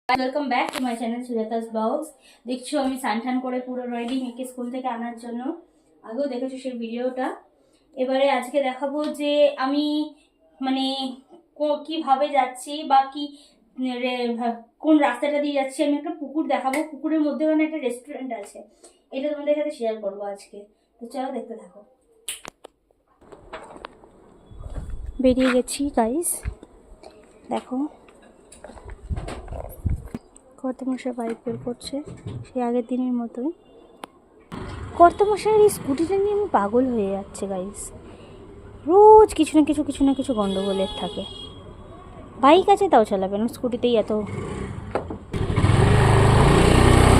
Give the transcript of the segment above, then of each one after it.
Welcome back to my channel Sujata's vlogs. দেখছো আমি সানঠান করে পুরো রেডি মেয়েকে স্কুল থেকে আনার জন্য। আগেও দেখেছো সেই ভিডিওটা। এবারে আজকে দেখাবো যে আমি মানে কিভাবে যাচ্ছি বা কি কোন রাস্তাটা দিয়ে যাচ্ছি। আমি একটা পুকুর দেখাবো, পুকুরের মধ্যে মানে একটা রেস্টুরেন্ট আছে, এটা তোমাদের সাথে শেয়ার করবো আজকে। তো চলো দেখতে থাকো। বেরিয়ে গেছি গাইস, দেখো কর্তামশাই বাইক বের করছে সেই আগের দিনের মতোই। কর্তামশাইয়ের এই স্কুটিটা নিয়ে আমি পাগল হয়ে যাচ্ছে গাইস। রোজ কিছু না কিছু গন্ডগোলের থাকে। বাইক আছে তাও চালাবে না, স্কুটিতেই এত।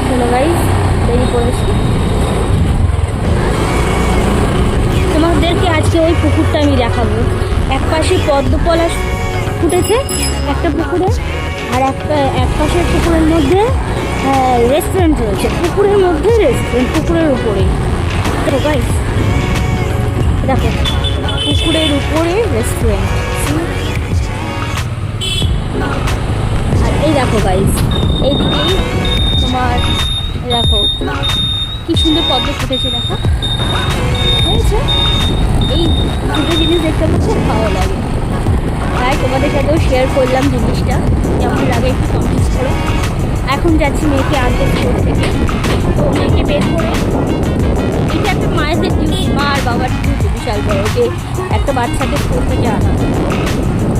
চলো গাইস, বেরিয়ে পড়েছি। তোমাদেরকে আজকে ওই পুকুরটা আমি দেখাবো। এক পাশে পদ্ম পলাশ ফুটেছে একটা পুকুরে, আর এক পাশের পুকুরের মধ্যে রেস্টুরেন্ট রয়েছে। পুকুরের মধ্যে রেস্টুরেন্ট, পুকুরের উপরেই। দেখো গাইস, দেখো পুকুরের উপরে রেস্টুরেন্ট। আর এই দেখো গাইস, এইদিকেই তোমার দেখো কি সুন্দর পদ্ম ফুটেছে, দেখো হয়েছে। এই দুটো জিনিস দেখতে আমার খুব ভালো লাগে, তাই তোমাদের সাথেও শেয়ার করলাম জিনিসটা। কেমন লাগে একটু কমেন্টস করো। এখন যাচ্ছি মেয়েকে আনতে স্কুল থেকে। তো মেয়েকে বের করে, এটা একটা মায়ের ডিউটি, মা আর বাবার ডিউটি বিশাল বড়, যে একটা বাচ্চাকে স্কুল থেকে আনা।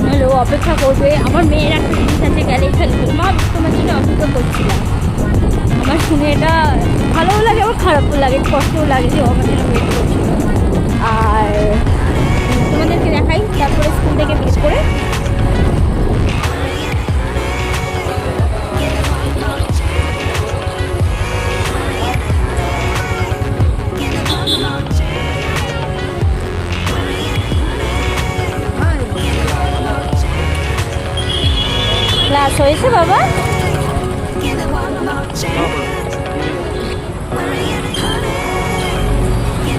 নাহলে ও অপেক্ষা করবে। আমার মেয়ের একটা জিনিস আছে, গেলে খেলবে। মা তোমার জন্য অপেক্ষা করছিলাম। আমার শুনে এটা ভালোও লাগে, আমার খারাপও লাগে, কষ্টও লাগে যে ও আমার জন্য ওয়েট করছিল। আর তোমাদেরকে দেখাই তারপরে স্কুল থেকে বের করে। ক্লাস হয়েছে বাবা?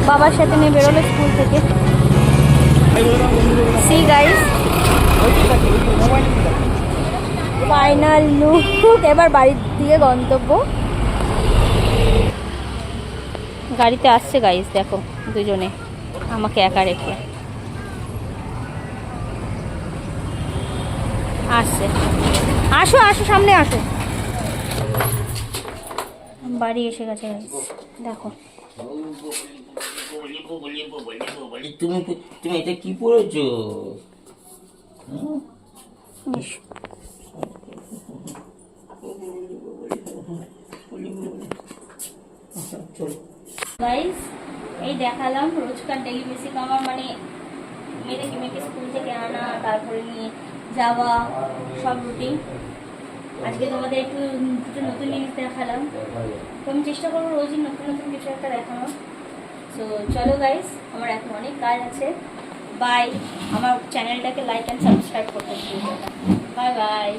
বাবার সাথে নিয়ে বেরোলো স্কুল থেকে। C guys, final look. এবার বাড়ির দিকে গন্তব্য। গাড়িতে আসছে গাইস, দেখো দুজনে আমাকে একা রেখে আসছে। আসো আসো, সামনে আসো। বাড়ি এসে গেছে গাইস, দেখো। তুমি এটা কি পড়েছো? গাইস এই দেখালাম রোজকার ডেলি বেসিক আমার, মানে মেয়েকে স্কুল থেকে আনা, তারপরে নিয়ে যাওয়া, সব রুটিন। আজকে তোমাদের একটু দুটো নতুন জিনিস দেখালাম। তো আমি চেষ্টা করবো রোজই নতুন নতুন কিছু একটা দেখানো। তো চলো গাইস, আমার এখন অনেক কাজ আছে। বাই। আমার চ্যানেলটাকে লাইক অ্যান্ড সাবস্ক্রাইব করতে ভুলবে না। Bye bye.